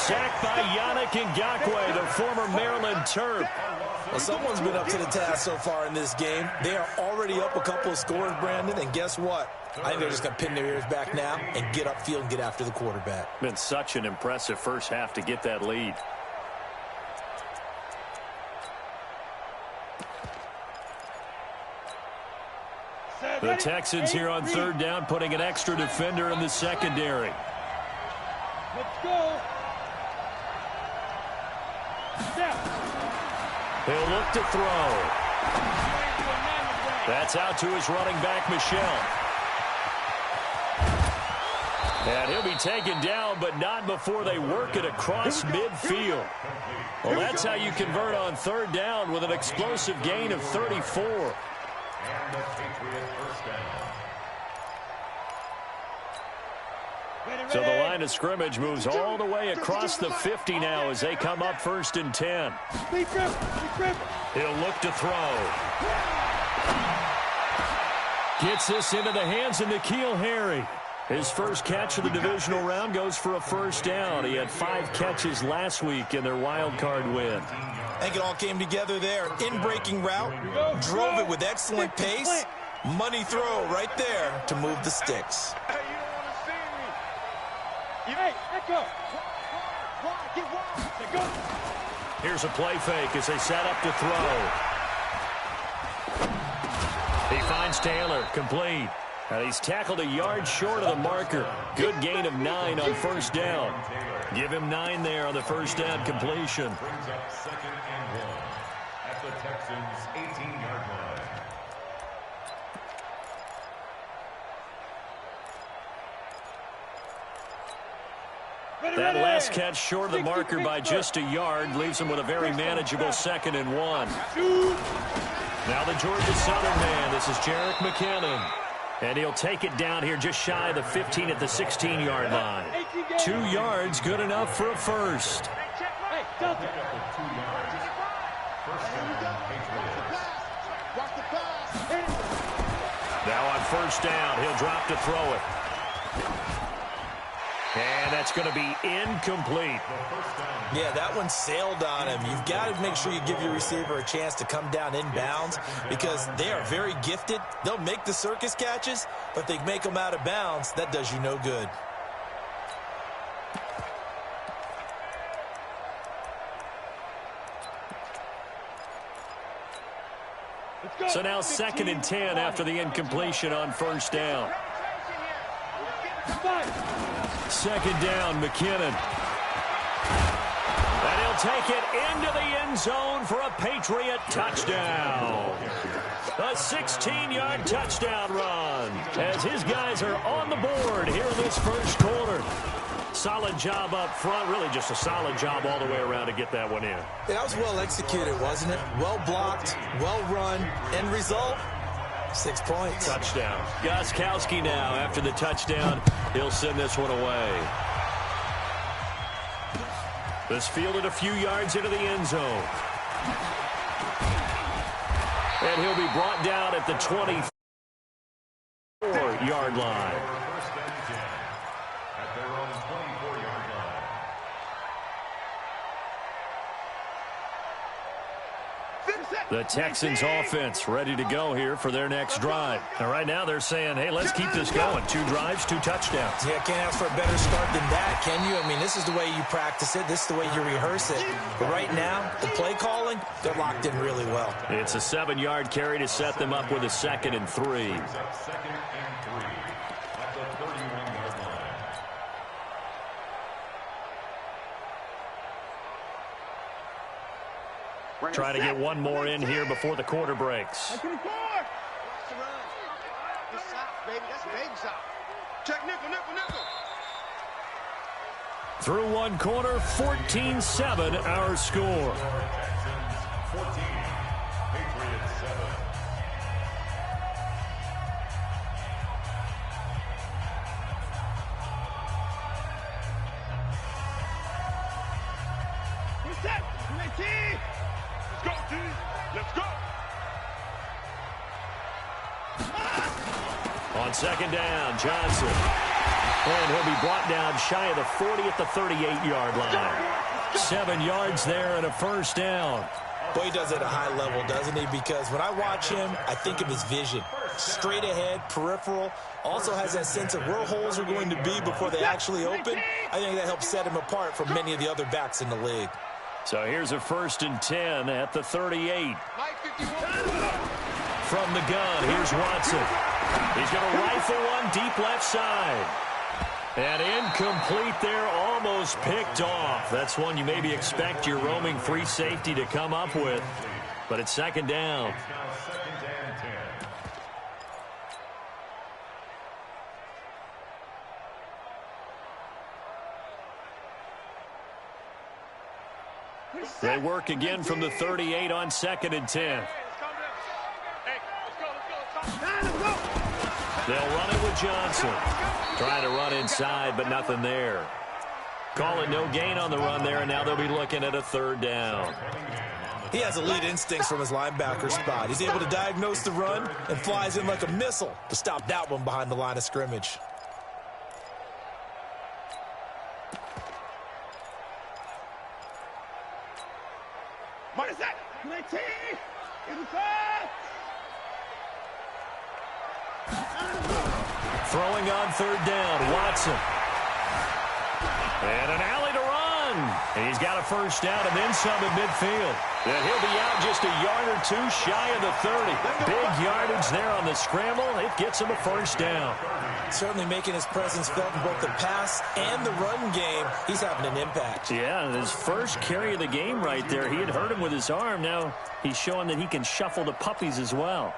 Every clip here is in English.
sack by Yannick Ngakoue, the former Maryland Terp. Well, someone's been up to the task so far in this game. They are already up a couple of scores, Brandon, and guess what? I think they're just going to pin their ears back now and get upfield and get after the quarterback. Been such an impressive first half to get that lead. The Texans here on third down, putting an extra defender in the secondary. Let's go. He'll look to throw. That's out to his running back, Michel. And he'll be taken down, but not before they work it across midfield. Well, that's how you convert on third down with an explosive gain of 34. So the line of scrimmage moves all the way across the 50 now as they come up 1st and 10. He'll look to throw. Gets this into the hands of N'Keal Harry. His first catch of the divisional round goes for a first down. He had 5 catches last week in their wild card win. I think it all came together there. In-breaking route, drove it with excellent pace. Money throw right there to move the sticks. Hey, let go. Here's a play fake as they set up to throw. He finds Taylor, complete. And he's tackled a yard short of the marker. Good gain of 9 on first down. Give him 9 there on the first down completion. Brings up 2nd and 1 at the Texans' 18-yard line. That last catch short of the marker by just a yard leaves him with a very manageable 2nd and 1. Now the Georgia Southern man. This is Jerick McKinnon. And he'll take it down here just shy of the 15 at the 16-yard line. 2 yards, good enough for a first. Now on first down, he'll drop to throw it. And that's going to be incomplete. Yeah, that one sailed on him. You've got to make sure you give your receiver a chance to come down inbounds because they are very gifted. They'll make the circus catches, but if they make them out of bounds, that does you no good. So now 2nd and 10 after the incompletion on first down. 2nd down, McKinnon. And he'll take it into the end zone for a Patriot touchdown. A 16-yard touchdown run as his guys are on the board here in this first quarter. Solid job up front, really just a solid job all the way around to get that one in. Yeah, that was well executed, wasn't it? Well blocked, well run, end result, 6 points. Touchdown. Gostkowski now after the touchdown. He'll send this one away. This fielded a few yards into the end zone. And he'll be brought down at the 24-yard line. At their own 24-yard line. The Texans offense ready to go here for their next drive. Now, right now they're saying, hey, let's keep this going. 2 drives, 2 touchdowns. Yeah, can't ask for a better start than that, can you? I mean, this is the way you practice it. This is the way you rehearse it. But right now, the play calling, they're locked in really well. It's a 7-yard carry to set them up with a 2nd and 3. Brings up 2nd and 3 at the 31-yard line. Trying to get one more in here before the quarter breaks. Watch the run. Good side, baby. That's a baby side. Check nickel, nickel, nickel. Through one quarter, 14-7 our score. Texans 14, Patriots 7. Who's that? Let's go, T. Let's go. On 2nd down, Johnson. And he'll be brought down shy of the 40 at the 38-yard line. 7 yards there and a first down. Boy, he does it at a high level, doesn't he? Because when I watch him, I think of his vision. Straight ahead, peripheral. Also has that sense of where holes are going to be before they actually open. I think that helps set him apart from many of the other backs in the league. So here's a 1st and 10 at the 38. From the gun, here's Watson. He's going to rifle one deep left side. And incomplete there, almost picked off. That's one you maybe expect your roaming free safety to come up with. But it's 2nd down. They work again from the 38 on 2nd and 10. They'll run it with Johnson. Trying to run inside, but nothing there. Calling no gain on the run there, and now they'll be looking at a 3rd down. He has elite instincts from his linebacker spot. He's able to diagnose the run and flies in like a missile to stop that one behind the line of scrimmage. Throwing on 3rd down, Watson. And an alley to run. And he's got a first down and then some at midfield. And he'll be out just a yard or two shy of the 30. Big yardage there on the scramble. It gets him a first down. Certainly making his presence felt in both the pass and the run game. He's having an impact. Yeah, his first carry of the game right there. He had hurt him with his arm. Now he's showing that he can shuffle the puppies as well.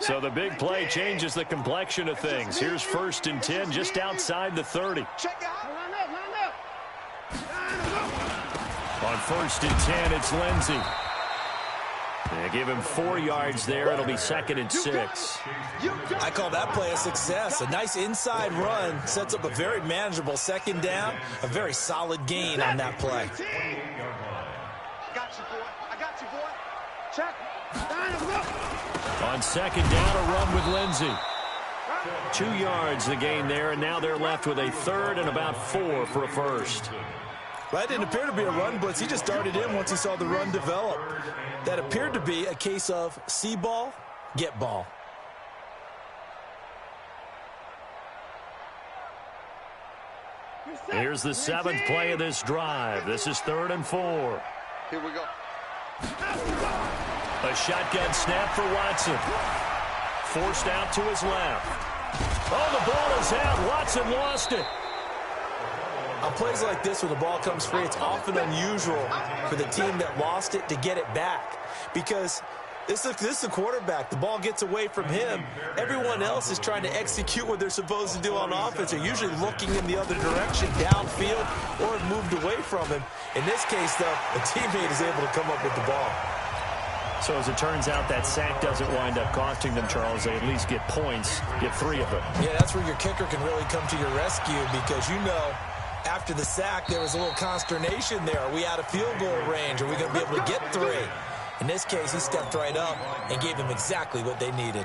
So the big play changes the complexion of things. Here's 1st and 10 just outside the 30. On 1st and 10, it's Lindsey. They give him 4 yards there. It'll be 2nd and 6. I call that play a success. A nice inside run sets up a very manageable 2nd down. A very solid gain on that play. I got you, boy. Check. On 2nd down, a run with Lindsey. 2 yards the gain there, and now they're left with a 3rd and about 4 for a first. That didn't appear to be a run blitz. He just darted in once he saw the run develop. That appeared to be a case of see ball, get ball. Here's the 7th play of this drive. This is 3rd and 4. Here we go. A shotgun snap for Watson. Forced out to his left. Oh, the ball is out. Watson lost it. On plays like this, when the ball comes free, it's often unusual for the team that lost it to get it back. Because this is a quarterback. The ball gets away from him. Everyone else is trying to execute what they're supposed to do on offense. They're usually looking in the other direction, downfield, or moved away from him. In this case, though, a teammate is able to come up with the ball. So as it turns out, that sack doesn't wind up costing them, Charles. They at least get points, get 3 of them. Yeah, that's where your kicker can really come to your rescue because you know after the sack there was a little consternation there. Are we out of field goal range? Are we going to be able to get 3? In this case, he stepped right up and gave them exactly what they needed.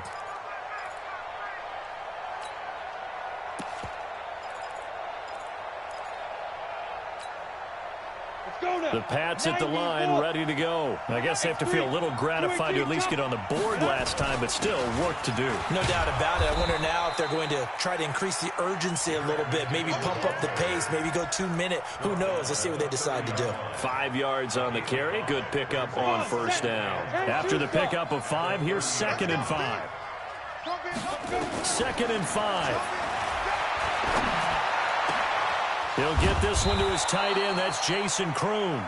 The Pats at the line, ready to go. I guess they have to feel a little gratified to at least get on the board last time, but still work to do. No doubt about it. I wonder now if they're going to try to increase the urgency a little bit, maybe pump up the pace, maybe go 2-minute. Who knows? Let's see what they decide to do. 5 yards on the carry. Good pickup on first down. After the pickup of 5, here's 2nd and 5. 2nd and 5. He'll get this one to his tight end. That's Jason Kroon.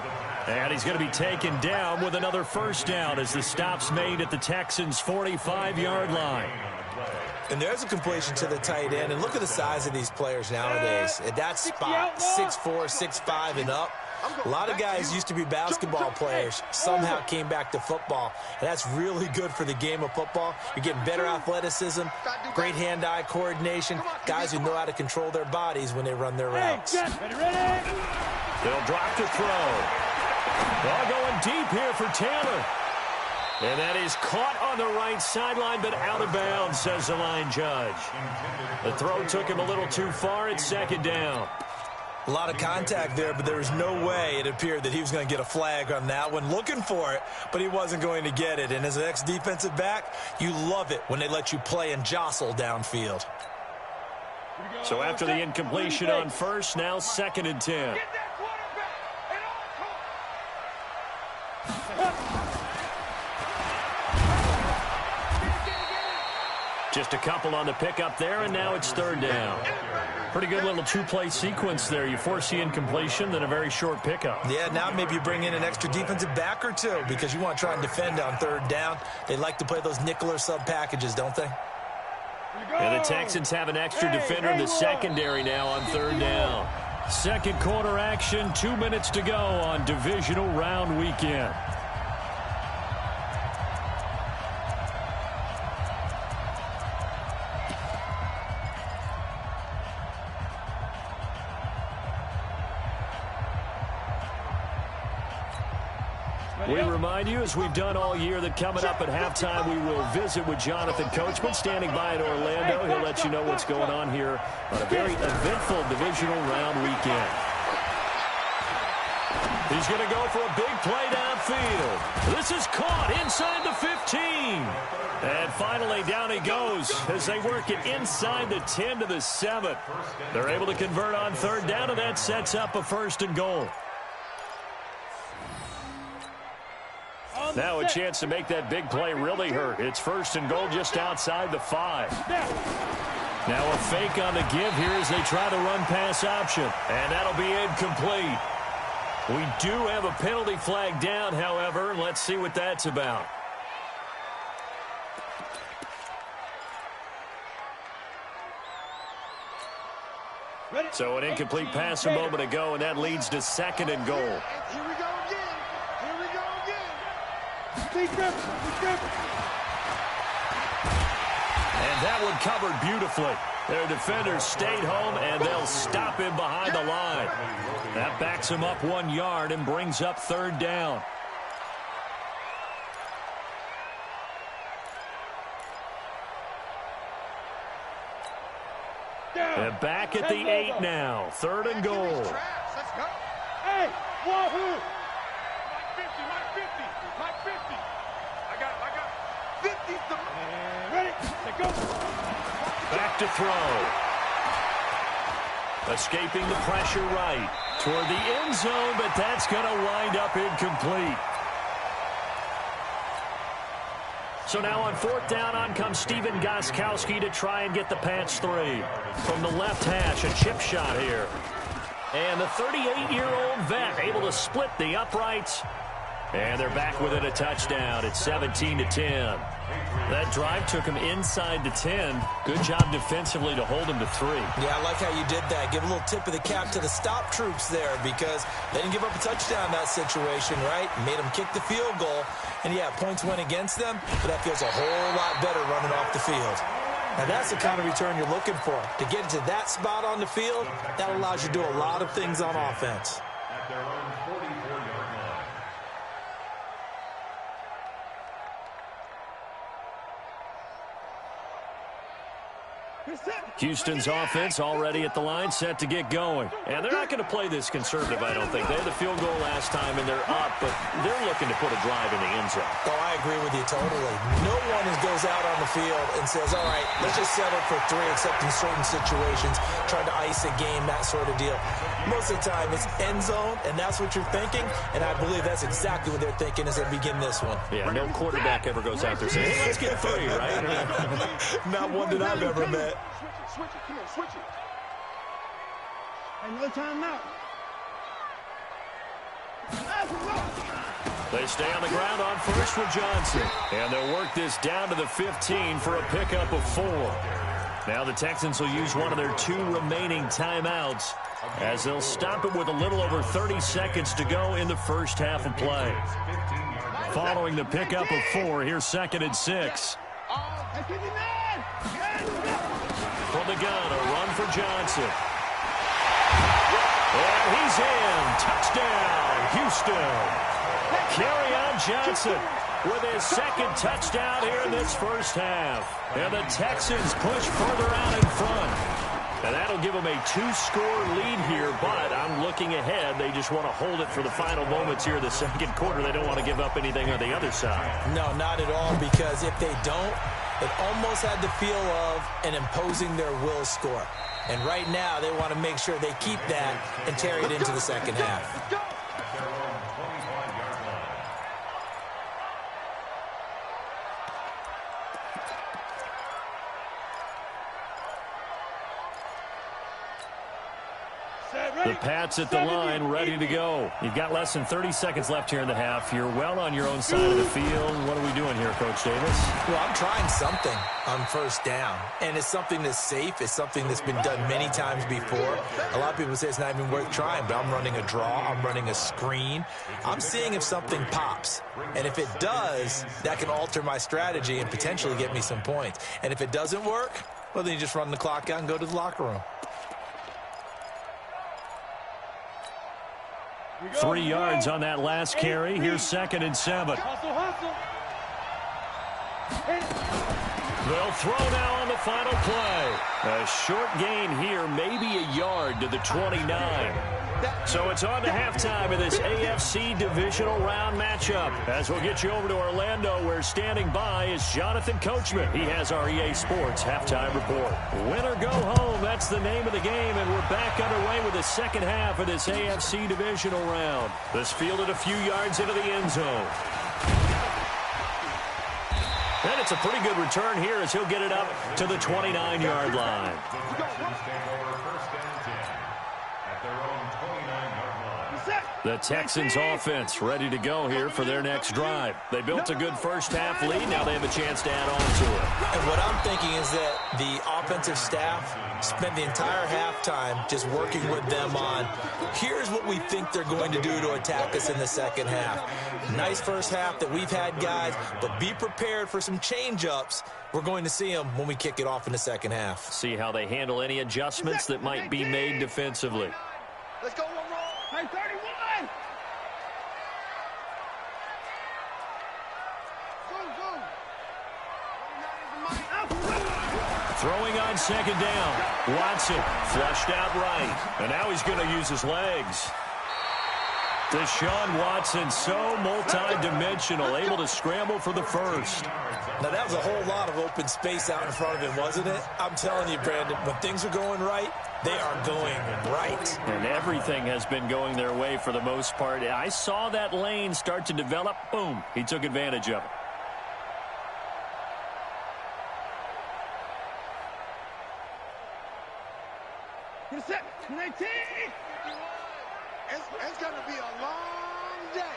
And he's going to be taken down with another first down as the stop's made at the Texans' 45-yard line. And there's a completion to the tight end. And look at the size of these players nowadays. At that spot, 6'4", 6'5", and up. A lot of guys used to be basketball players, somehow came back to football. And that's really good for the game of football. You're getting better athleticism, great hand-eye coordination, guys who know how to control their bodies when they run their routes. They'll drop to throw. Ball going deep here for Taylor. And that is caught on the right sideline, but out of bounds, says the line judge. The throw took him a little too far. It's second down. A lot of contact there, but there was no way it appeared that he was going to get a flag on that one. Looking for it, but he wasn't going to get it. And as an ex-defensive back, you love it when they let you play and jostle downfield. So after the incompletion on first, now 2nd and 10. Just a couple on the pickup there, and now it's 3rd down. Pretty good little two-play sequence there. You force the incompletion, then a very short pickup. Yeah, now maybe you bring in an extra defensive back or two because you want to try and defend on 3rd down. They like to play those nickel or sub packages, don't they? And the Texans have an extra defender in the secondary now on 3rd down. Second quarter action, 2 minutes to go on divisional round weekend. We remind you, as we've done all year, that coming up at halftime, we will visit with Jonathan Coachman, standing by in Orlando. He'll let you know what's going on here on a very eventful divisional round weekend. He's going to go for a big play downfield. This is caught inside the 15. And finally, down he goes as they work it inside the 10 to the 7. They're able to convert on 3rd down, and that sets up a 1st and goal. Now a chance to make that big play really hurt. It's 1st and goal just outside the 5. Now a fake on the give here as they try the run-pass option. And that'll be incomplete. We do have a penalty flag down, however. Let's see what that's about. So an incomplete pass a moment ago, and that leads to 2nd and goal. Here we go again. Here we go again. And that one covered beautifully. Their defenders stayed home, and they'll stop him behind the line. That backs him up 1 yard and brings up 3rd down. And back at the 8 now. 3rd and goal. Let's go. Hey, wahoo! Mike 50. Mike 50. I got 50. Ready? Let's go. Back to throw. Escaping the pressure right toward the end zone, but that's going to wind up incomplete. So now on 4th down, on comes Steven Gostkowski to try and get the Pats 3. From the left hash, a chip shot here. And the 38-year-old vet able to split the uprights. And they're back within a touchdown. It's 17-10. That drive took him inside the 10. Good job defensively to hold him to 3. Yeah, I like how you did that. Give a little tip of the cap to the stop troops there because they didn't give up a touchdown in that situation, right? Made them kick the field goal. And, yeah, points went against them, but that feels a whole lot better running off the field. Now, that's the kind of return you're looking for. To get to that spot on the field, that allows you to do a lot of things on offense. At their own 44-yard line. Houston's offense already at the line, set to get going. And they're not going to play this conservative, I don't think. They had the field goal last time, and they're up, but they're looking to put a drive in the end zone. Oh, I agree with you totally. No one goes out on the field and says, all right, let's just settle for 3, except in certain situations, trying to ice a game, that sort of deal. Most of the time, it's end zone, and that's what you're thinking, and I believe that's exactly what they're thinking as they begin this one. Yeah, no quarterback ever goes out there saying, hey, let's get 3, right? Not one that I've ever met. Switch it. Come on, switch it. Hey, no timeout. They stay on the ground on first with Johnson. And they'll work this down to the 15 for a pickup of 4. Now the Texans will use one of their 2 remaining timeouts as they'll stop it with a little over 30 seconds to go in the first half of play. Following the pickup of 4, here's 2nd and 6. From the gun, a run for Johnson. And he's in. Touchdown, Houston. Kerryon Johnson with his second touchdown here in this first half. And the Texans push further out in front. And that'll give them a 2-score lead here, but I'm looking ahead. They just want to hold it for the final moments here in the second quarter. They don't want to give up anything on the other side. No, not at all, because if they don't, it almost had the feel of an imposing their will score. And right now, they want to make sure they keep that and carry it into the second half. The Pats at the line, ready to go. You've got less than 30 seconds left here in the half. You're well on your own side of the field. What are we doing here, Coach Davis? Well, I'm trying something on first down, and it's something that's safe. It's something that's been done many times before. A lot of people say it's not even worth trying, but I'm running a draw. I'm running a screen. I'm seeing if something pops, and if it does, that can alter my strategy and potentially get me some points. And if it doesn't work, well, then you just run the clock out and go to the locker room. 3 yards on that last carry. Here's 2nd and 7. They'll throw now on the final play. A short gain here, maybe a yard to the 29. So it's on to halftime in this AFC divisional round matchup. As we'll get you over to Orlando, where standing by is Jonathan Coachman. He has our EA Sports halftime report. Win or go home, that's the name of the game, and we're back underway with the second half of this AFC divisional round. This fielded a few yards into the end zone. And it's a pretty good return here as he'll get it up to the 29-yard line. The Texans offense ready to go here for their next drive. They built a good first half lead. Now they have a chance to add on to it. And what I'm thinking is that the offensive staff spent the entire halftime just working with them on, here's what we think they're going to do to attack us in the second half. Nice first half that we've had, guys, but be prepared for some change-ups. We're going to see them when we kick it off in the second half. See how they handle any adjustments that might be made defensively. Let's go, one roll. Hey, 31. Throwing on second down. Watson flushed out right. And now he's going to use his legs. Deshaun Watson, so multi-dimensional, able to scramble for the first. Now, that was a whole lot of open space out in front of him, wasn't it? I'm telling you, Brandon, when things are going right, they are going right. And everything has been going their way for the most part. I saw that lane start to develop. Boom. He took advantage of it. Set. 19. It's going to be a long day.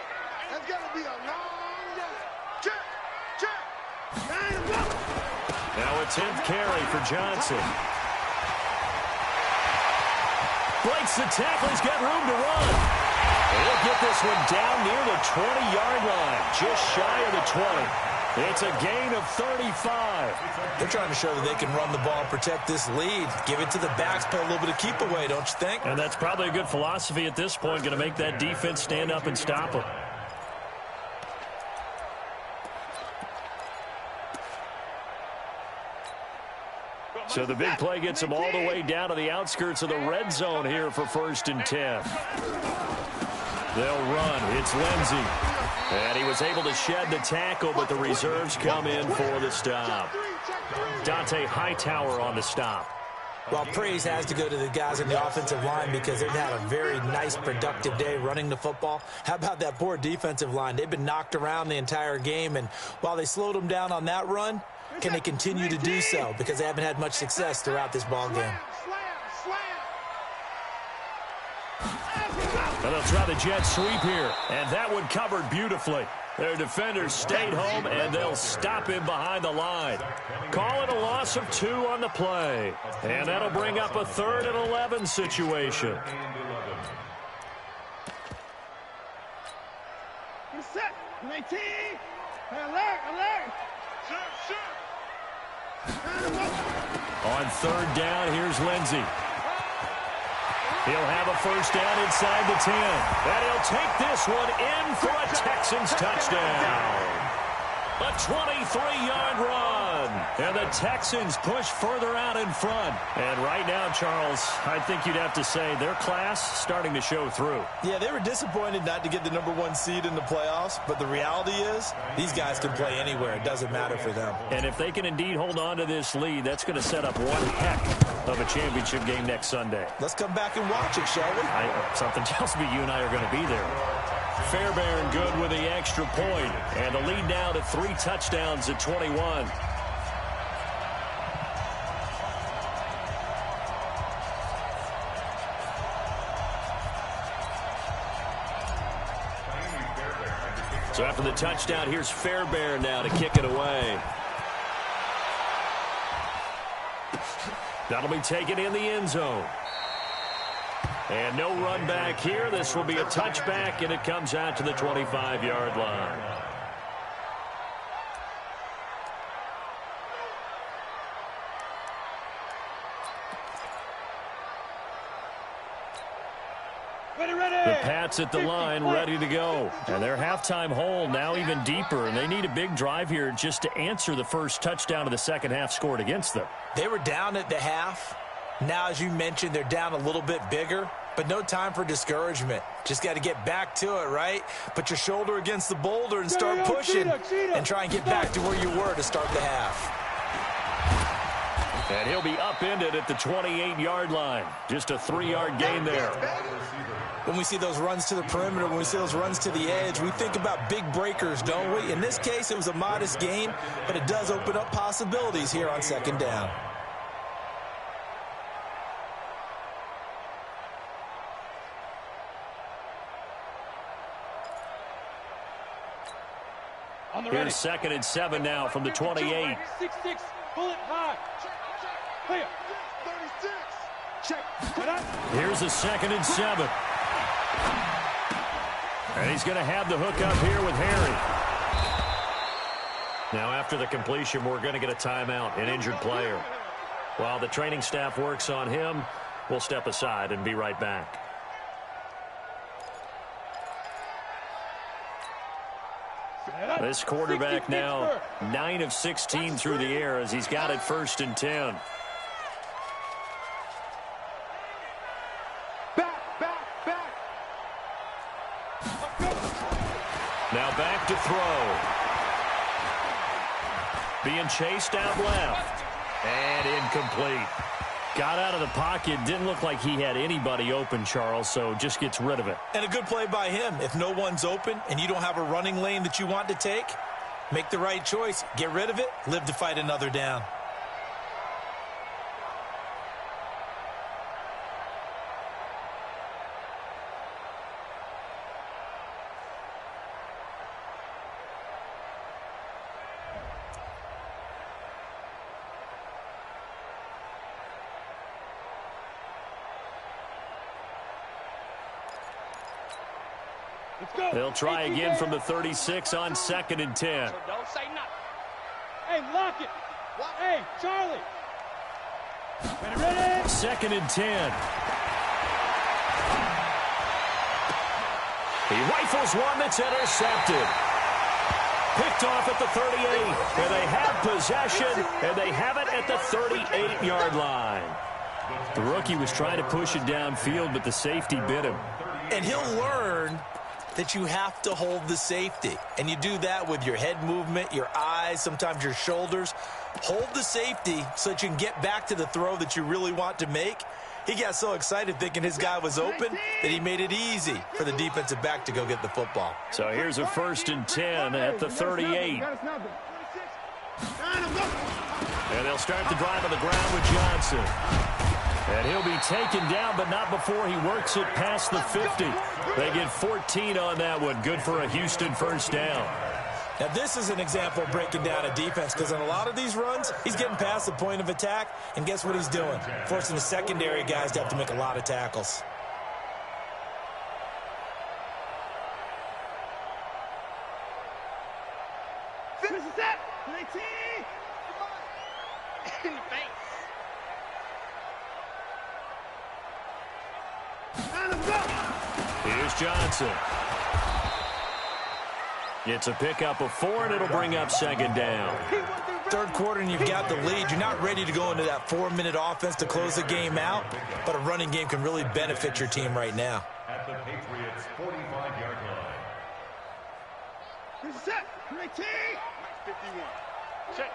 It's going to be a long day. Check. Now a 10th carry for Johnson. Breaks the tackle. He's got room to run. He'll get this one down near the 20-yard line. Just shy of the 20. It's a gain of 35. They're trying to show that they can run the ball and protect this lead. Give it to the backs, play a little bit of keep away, don't you think? And that's probably a good philosophy at this point, going to make that defense stand up and stop them. So the big play gets them all the way down to the outskirts of the red zone here for 1st and 10. They'll run. It's Lindsey. And he was able to shed the tackle, but the reserves come in for the stop. Dante Hightower on the stop. Well, praise has to go to the guys on the offensive line because they've had a very nice, productive day running the football. How about that poor defensive line? They've been knocked around the entire game, and while they slowed them down on that run, can they continue to do so? Because they haven't had much success throughout this ball game. And they'll try the jet sweep here. And that one covered beautifully. Their defenders stayed home, and they'll stop him behind the line. Call it a loss of 2 on the play. And that'll bring up a 3rd and 11 situation. Set. 19. Alert. On 3rd down, here's Lindsey. He'll have a first down inside the 10. And he'll take this one in for a Texans touchdown. A 23-yard run. And the Texans push further out in front. And right now, Charles, I think you'd have to say their class starting to show through. Yeah, they were disappointed not to get the #1 seed in the playoffs, but the reality is these guys can play anywhere. It doesn't matter for them. And if they can indeed hold on to this lead, that's going to set up one heck of a championship game next Sunday. Let's come back and watch it, shall we? Something tells me you and I are going to be there. Fairbairn good with the extra point. And the lead now to 3 touchdowns at 21. So after the touchdown, here's Fairbairn now to kick it away. That'll be taken in the end zone. And no run back here. This will be a touchback, and it comes out to the 25-yard line. The Pats at the line, ready to go. And their halftime hole now even deeper, and they need a big drive here just to answer the first touchdown of the second half scored against them. They were down at the half. Now, as you mentioned, they're down a little bit bigger, but no time for discouragement. Just got to get back to it, right? Put your shoulder against the boulder and start pushing and try and get back to where you were to start the half. And he'll be upended at the 28-yard line. Just a 3-yard gain there. When we see those runs to the perimeter, when we see those runs to the edge, we think about big breakers, don't we? In this case, it was a modest gain, but it does open up possibilities here on second down. Here's 2nd and 7 now from the 28. 6-6, bullet high. Clear. 36. Check. Here's a 2nd and 7. And he's going to have the hook up here with Harry. Now after the completion, we're going to get a timeout, an injured player. While the training staff works on him, we'll step aside and be right back. This quarterback now 9 of 16 through the air as he's got it 1st and 10. Now back to throw. Being chased out left. And incomplete. Got out of the pocket. Didn't look like he had anybody open, Charles, so just gets rid of it. And a good play by him. If no one's open and you don't have a running lane that you want to take, make the right choice. Get rid of it. Live to fight another down. They'll try again from the 36 on 2nd and 10. So don't say nothing. Hey, lock it. Hey, Charlie. Ready? 2nd and 10. He rifles one that's intercepted. Picked off at the 38. And they have possession, and they have it at the 38-yard line. The rookie was trying to push it downfield, but the safety bit him. And he'll learn that you have to hold the safety. And you do that with your head movement, your eyes, sometimes your shoulders. Hold the safety so that you can get back to the throw that you really want to make. He got so excited thinking his guy was open that he made it easy for the defensive back to go get the football. So here's a 1st and 10 at the 38. And they'll start the drive on the ground with Johnson. And he'll be taken down, but not before he works it past the 50. They get 14 on that one. Good for a Houston 1st down. Now, this is an example of breaking down a defense, because in a lot of these runs, he's getting past the point of attack, and guess what he's doing? Forcing the secondary guys to have to make a lot of tackles. This is it. 19. In the face. Here's Johnson. It's a pickup of 4, and it'll bring up second down. Third quarter, and you've got the lead. You're not ready to go into that 4-minute offense to close the game out, but a running game can really benefit your team right now. At the Patriots' 45-yard line. Set. 51. Check.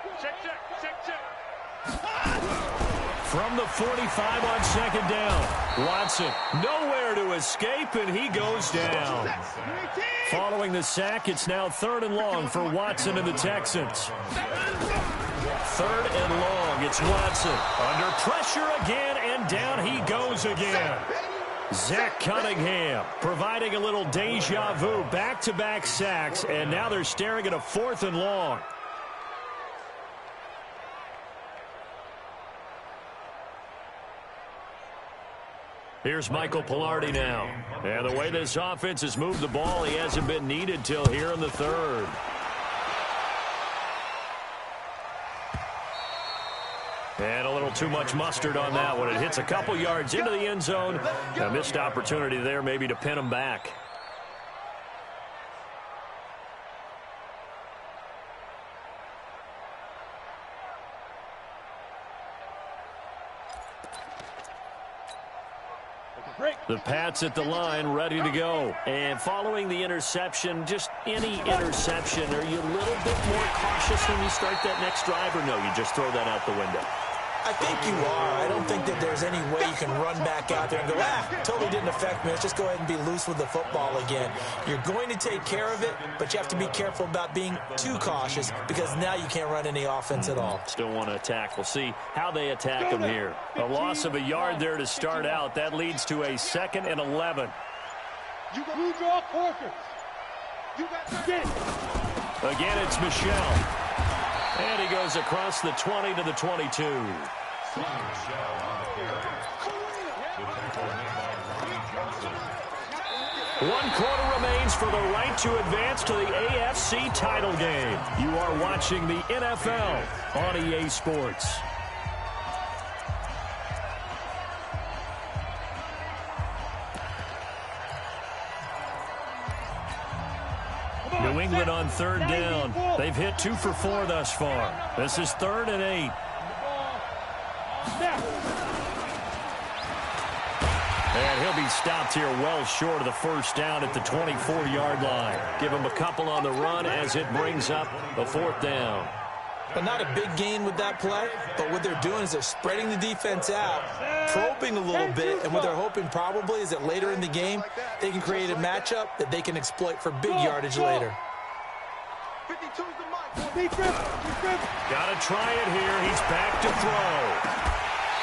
From the 45 on second down, Watson nowhere to escape, and he goes down. Following the sack, it's now 3rd and long for Watson and the Texans. 3rd and long, it's Watson. Under pressure again, and down he goes again. Zach Cunningham providing a little deja vu, back-to-back sacks, and now they're staring at a 4th and long. Here's Michael Pilardi now. And the way this offense has moved the ball, he hasn't been needed till here in the 3rd. And a little too much mustard on that one. It hits a couple yards into the end zone. A missed opportunity there maybe to pin him back. The Pats at the line, ready to go. And following the interception, just any interception, are you a little bit more cautious when you start that next drive, or no, you just throw that out the window? I think you are. I don't think that there's any way you can run back out there and go, totally didn't affect me. Let's just go ahead and be loose with the football again. You're going to take care of it, but you have to be careful about being too cautious because now you can't run any offense at all. Still want to attack. We'll see how they attack him here. A loss of a yard there to start out. That leads to a 2nd and 11. You draw quarters. You got get it. Again, it's Michel. And he goes across the 20 to the 22. One quarter remains for the right to advance to the AFC title game. You are watching the NFL on EA Sports. New England on 3rd down. They've hit 2 for 4 thus far. This is 3rd and 8. And he'll be stopped here well short of the 1st down at the 24-yard line. Give him a couple on the run as it brings up a 4th down. But not a big gain with that play, but what they're doing is they're spreading the defense out, probing a little bit, and what they're hoping probably is that later in the game, they can create a matchup that they can exploit for big yardage later. Got to try it here. He's back to throw.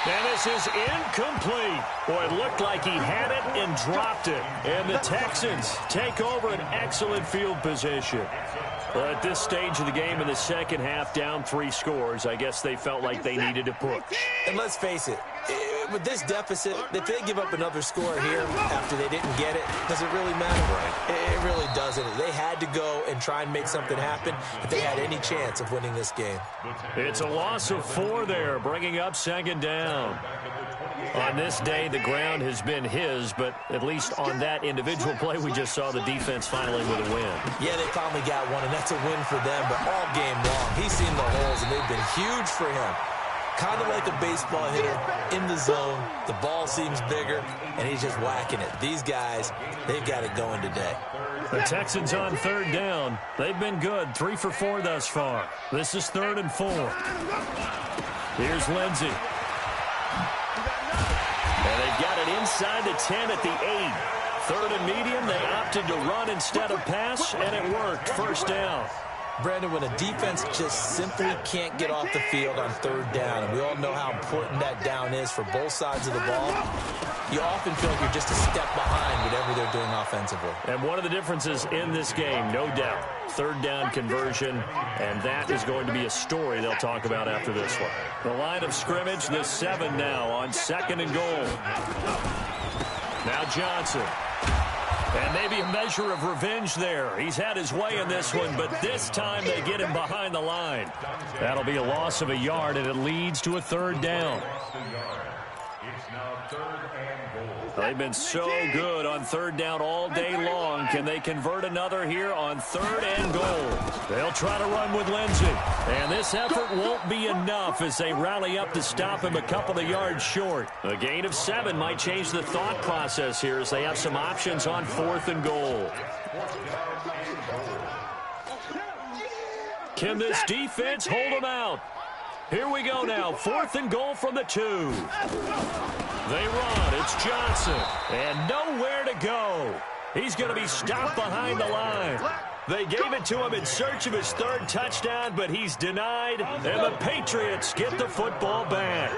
And this is incomplete. Boy, it looked like he had it and dropped it. And the Texans take over an excellent field position. Well, at this stage of the game in the second half, down 3 scores, I guess they felt like they needed to push. And let's face it, with this deficit, if they give up another score here after they didn't get it, does it really matter? Right. It really doesn't. They had to go and try and make something happen if they had any chance of winning this game. It's a loss of 4 there, bringing up second down. On this day, the ground has been his, but at least on that individual play, we just saw the defense finally with a win. Yeah, they finally got one, and that's a win for them, but all game long, he's seen the holes, and they've been huge for him. Kind of like a baseball hitter in the zone. The ball seems bigger, and he's just whacking it. These guys, they've got it going today. The Texans on 3rd down. They've been good, 3 for 4 thus far. This is 3rd and 4. Here's Lindsey. And they've got it inside the 10 at the 8. 3rd and medium, they opted to run instead of pass, and it worked. 1st down. Brandon, when a defense just simply can't get off the field on 3rd down, and we all know how important that down is for both sides of the ball, you often feel like you're just a step behind whatever they're doing offensively. And one of the differences in this game, no doubt, 3rd down conversion, and that is going to be a story they'll talk about after this one. The line of scrimmage, the 7 now on 2nd and goal. Now Johnson. And maybe a measure of revenge there. He's had his way in this one, but this time they get him behind the line. That'll be a loss of a yard, and it leads to a 3rd down. It's now 3rd and goal. They've been so good on 3rd down all day long. Can they convert another here on 3rd and goal? They'll try to run with Lindsey. And this effort won't be enough as they rally up to stop him a couple of yards short. A gain of 7 might change the thought process here as they have some options on 4th and goal. Can this defense hold them out? Here we go now. 4th and goal from the 2. They run. It's Johnson. And nowhere to go. He's going to be stopped behind the line. They gave it to him in search of his 3rd touchdown, but he's denied. And the Patriots get the football back.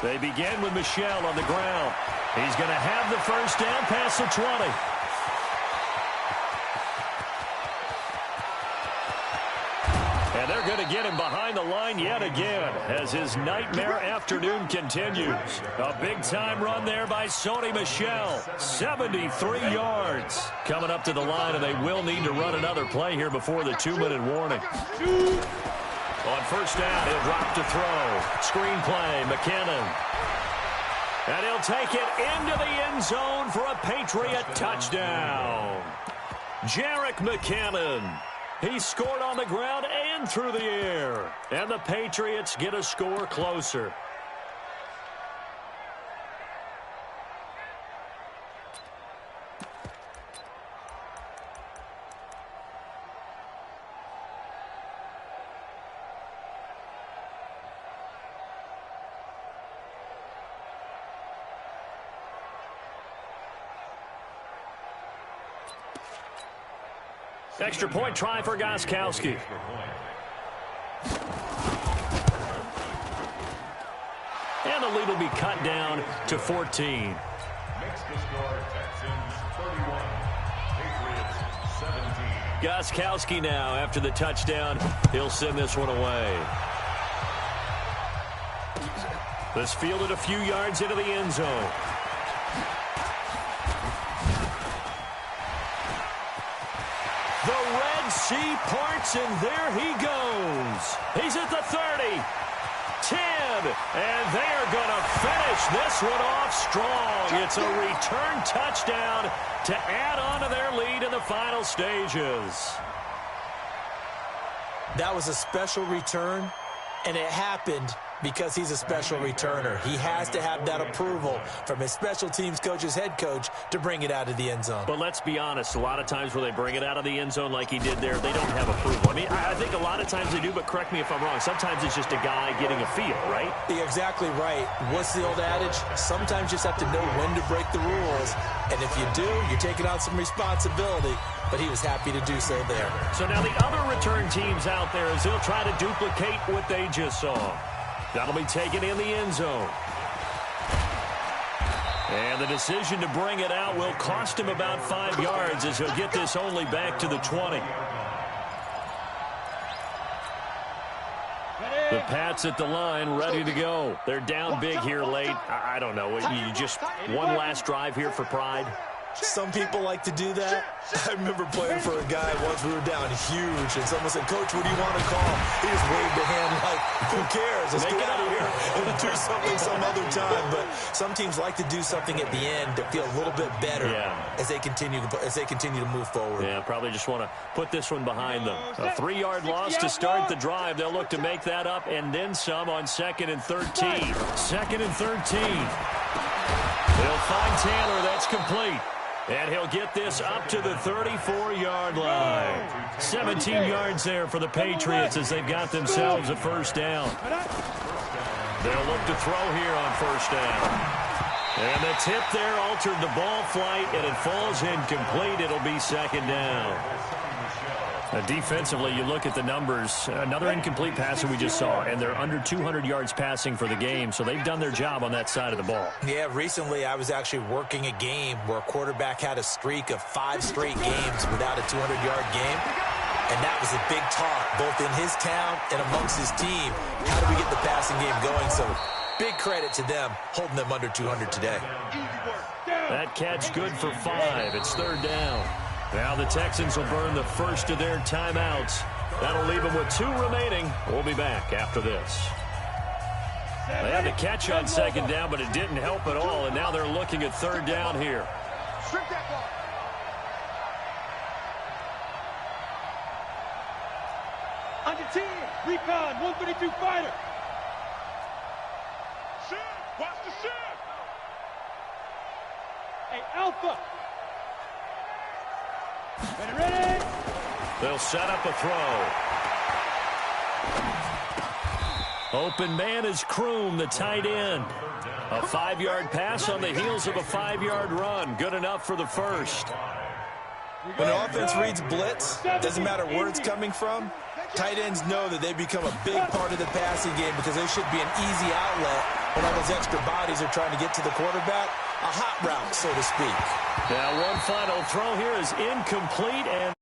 They begin with Michel on the ground. He's going to have the 1st down past the 20. And they're going to get him behind the line yet again as his nightmare afternoon continues. A big-time run there by Sony Michel. 73 yards. Coming up to the line, and they will need to run another play here before the 2-minute warning. On 1st down, he'll drop to throw. Screen play, McKinnon. And he'll take it into the end zone for a Patriot touchdown. Jerick McKinnon. He scored on the ground and through the air. And the Patriots get a score closer. Extra point try for Gostkowski. And the lead will be cut down to 14. Makes the score Texans 31, Patriots 17. Gostkowski now after the touchdown. He'll send this one away. This fielded a few yards into the end zone. The Red Sea parts, and there he goes. He's at the 30, 10, and they are going to finish this one off strong. It's a return touchdown to add on to their lead in the final stages. That was a special return, and it happened because he's a special returner. He has to have that approval from his special teams coach's head coach to bring it out of the end zone. But let's be honest, a lot of times where they bring it out of the end zone like he did there, they don't have approval. I mean, I think a lot of times they do, but correct me if I'm wrong. Sometimes it's just a guy getting a feel, right? You're exactly right. What's the old adage? Sometimes you just have to know when to break the rules. And if you do, you're taking on some responsibility. But he was happy to do so there. So now the other return teams out there as they'll try to duplicate what they just saw. That'll be taken in the end zone. And the decision to bring it out will cost him about 5 yards as he'll get this only back to the 20. The Pats at the line, ready to go. They're down big here late. I don't know. You just one last drive here for pride. Some people like to do that. I remember playing for a guy once. We were down huge, and someone said, "Coach, what do you want to call?" He just waved a hand like, "Who cares? Let's get out of here and do something some other time." But some teams like to do something at the end to feel a little bit better as they continue to move forward. Yeah, probably just want to put this one behind them. A 3-yard loss to start the drive. They'll look to make that up and then some on 2nd and 13. 2nd and 13. They'll find Taylor. That's complete. And he'll get this up to the 34-yard line. 17 yards there for the Patriots as they've got themselves a 1st down. They'll look to throw here on 1st down. And the tip there altered the ball flight, and it falls incomplete. It'll be 2nd down. Defensively, you look at the numbers. Another incomplete pass that we just saw, and they're under 200 yards passing for the game, so they've done their job on that side of the ball. Yeah, recently I was actually working a game where a quarterback had a streak of 5 straight games without a 200-yard game, and that was a big talk, both in his town and amongst his team. How do we get the passing game going? So big credit to them, holding them under 200 today. That catch good for 5. It's 3rd down. Now the Texans will burn the first of their timeouts. That'll leave them with 2 remaining. We'll be back after this. They had the catch on second down, but it didn't help at all, and now they're looking at third down here. Strip that ball. Under 10, recon, 132 fighter. Shift. Watch the shift. Hey, Alpha. Ready. They'll set up a throw. Open man is Kroom, the tight end. A 5-yard pass on the heels of a 5-yard run. Good enough for the first. When an offense reads blitz, doesn't matter where it's coming from, tight ends know that they become a big part of the passing game because they should be an easy outlet when all those extra bodies are trying to get to the quarterback. A hot route, so to speak. Now one final throw here is incomplete and